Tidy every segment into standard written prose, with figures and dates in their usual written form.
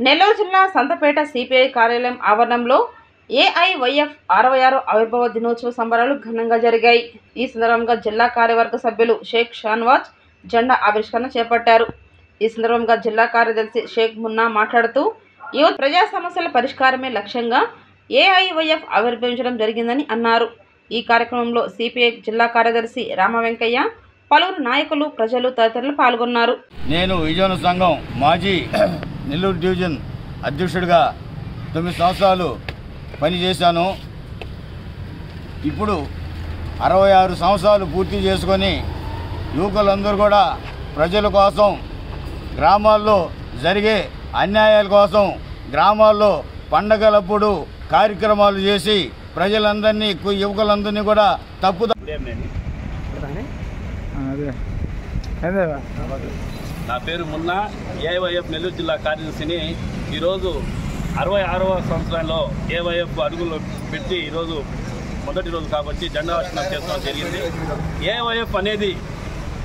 నెల్లూరు జిల్లా సంతపేట సిపిఐ కార్యాలయం ఆవరణంలో ఏఐవైఎఫ్ 66వ ఆవిర్భావ దినోత్సవ సంబరాలు ఘనంగా జరిగాయి. ఈ సందర్భంగా జిల్లా కార్యవర్గ సభ్యులు షేక్ షాన్వాజ్ జెండా ఆవిష్కరణ చేపట్టారు. ఈ సందర్భంగా జిల్లా కార్యదర్శి షేక్ మున్నా మాట్లాడుతూ యువత ప్రజా సమస్యల పరిష్కారమే లక్ష్యంగా ఏఐవైఎఫ్ ఆవిర్భవించడం జరిగిందని అన్నారు. ఈ కార్యక్రమంలో సిపిఐ జిల్లా కార్యదర్శి రామ వెంకయ్య, పలువురు నాయకులు, ప్రజలు తదితరులు పాల్గొన్నారు. నేను విజయన సంఘం మాజీ నెల్లూరు డివిజన్ అధ్యక్షుడిగా 9 సంవత్సరాలు పనిచేశాను. ఇప్పుడు 66 సంవత్సరాలు పూర్తి చేసుకొని యువకులందరూ కూడా ప్రజల కోసం, గ్రామాల్లో జరిగే అన్యాయాల కోసం, గ్రామాల్లో పండగలప్పుడు కార్యక్రమాలు చేసి ప్రజలందరినీ, యువకులందరినీ కూడా నా పేరు మున్నా, ఏఐవైఎఫ్ నెల్లూరు జిల్లా కార్యదర్శిని. ఈరోజు 66వ సంవత్సరంలో ఏఐవైఎఫ్ అడుగులు పెట్టి ఈరోజు మొదటి రోజు కాబట్టి జెండా ఆవిష్కరణ చేసుకోవడం జరిగింది. ఏఐవైఎఫ్ అనేది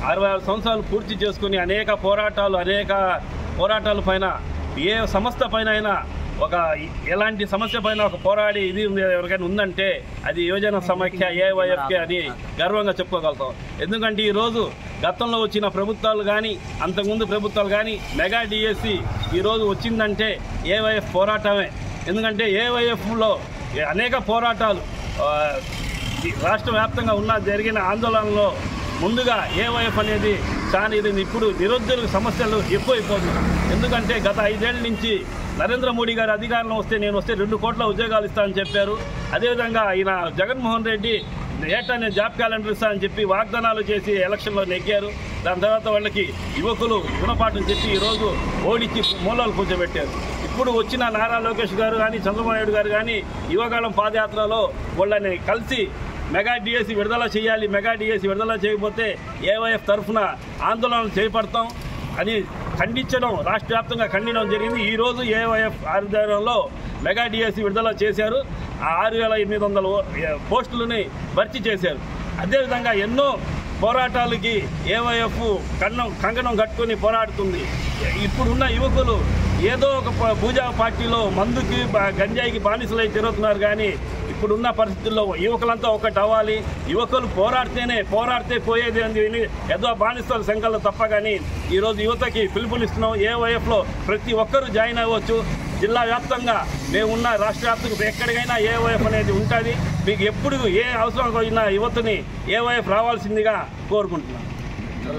66 సంవత్సరాలు పూర్తి చేసుకుని అనేక పోరాటాల పైన, ఏ సంస్థ పైన అయినా ఎలాంటి సమస్య పైన ఒక పోరాడి ఇది ఎవరికైనా ఉందంటే అది యువజన సమాఖ్య ఏఐవైఎఫ్కే అని గర్వంగా చెప్పుకోగలుగుతాం. ఎందుకంటే ఈరోజు గతంలో వచ్చిన ప్రభుత్వాలు కానీ, అంతకుముందు ప్రభుత్వాలు కానీ, మెగా డిఎస్సి ఈరోజు వచ్చిందంటే ఏఐవైఎఫ్ పోరాటమే. ఎందుకంటే ఏఐవైఎఫ్లో అనేక పోరాటాలు రాష్ట్ర వ్యాప్తంగా జరిగిన ఆందోళనలో ముందుగా ఏఐవైఎఫ్ అనేది చాలా ఇది. ఇప్పుడు నిరుద్యోగ సమస్యలు ఎక్కువైపోతుంది. ఎందుకంటే గత 5 ఏళ్ల నుంచి నరేంద్ర మోడీ గారు అధికారంలో వస్తే 2 కోట్ల ఉద్యోగాలు ఇస్తానని చెప్పారు. అదేవిధంగా ఈయన జగన్మోహన్ రెడ్డి ఏటా నేను జాబ్ క్యాలెండర్ ఇస్తానని చెప్పి వాగ్దానాలు చేసి ఎలక్షన్లో నెగ్గారు. దాని తర్వాత వాళ్ళకి యువకులు గుణపాఠం చెప్పి ఈరోజు ఓడించి మూలాలు కూర్చోబెట్టారు. ఇప్పుడు వచ్చిన నారా లోకేష్ గారు కానీ, చంద్రబాబు నాయుడు గారు కానీ యువకాలం పాదయాత్రలో వాళ్ళని కలిసి మెగా డిఎస్సి విడుదల చేయాలి, మెగా డిఎస్సి విడుదల చేయకపోతే ఏఐవైఎఫ్ తరఫున ఆందోళనలు చేపడతాం అని ఖండించడం, రాష్ట్ర వ్యాప్తంగా ఖండించడం జరిగింది. ఈరోజు ఏఐవైఎఫ్ ఆధ్వర్యంలో మెగా డిఎస్సి విడుదల చేశారు. 6800 పోస్టులని భర్తీ చేశారు. అదేవిధంగా ఎన్నో పోరాటాలకి ఏఐవైఎఫ్ కంకణం కట్టుకొని పోరాడుతుంది. ఇప్పుడున్న యువకులు ఏదో ఒక పూజా పార్టీలో మందుకి, గంజాయికి బానిసలై తిరుగుతున్నారు. కానీ ఇప్పుడున్న పరిస్థితుల్లో యువకులంతా ఒకటి అవ్వాలి. యువకులు పోరాడితే పోయేది అని ఏదో బానిసల సంఖ్యలో తప్ప. కానీ ఈరోజు యువతకి పిలుపునిస్తున్నాం. ఏఐవైఎఫ్లో ప్రతి ఒక్కరూ జాయిన్ అవ్వచ్చు. జిల్లా వ్యాప్తంగా మేమున్న రాష్ట్ర వ్యాప్తంగా ఎక్కడికైనా ఏఐవైఎఫ్ అనేది ఉంటుంది. మీకు ఎప్పుడు ఏ అవసరం వచ్చినా యువతని ఏఐవైఎఫ్ రావాల్సిందిగా కోరుకుంటున్నాం.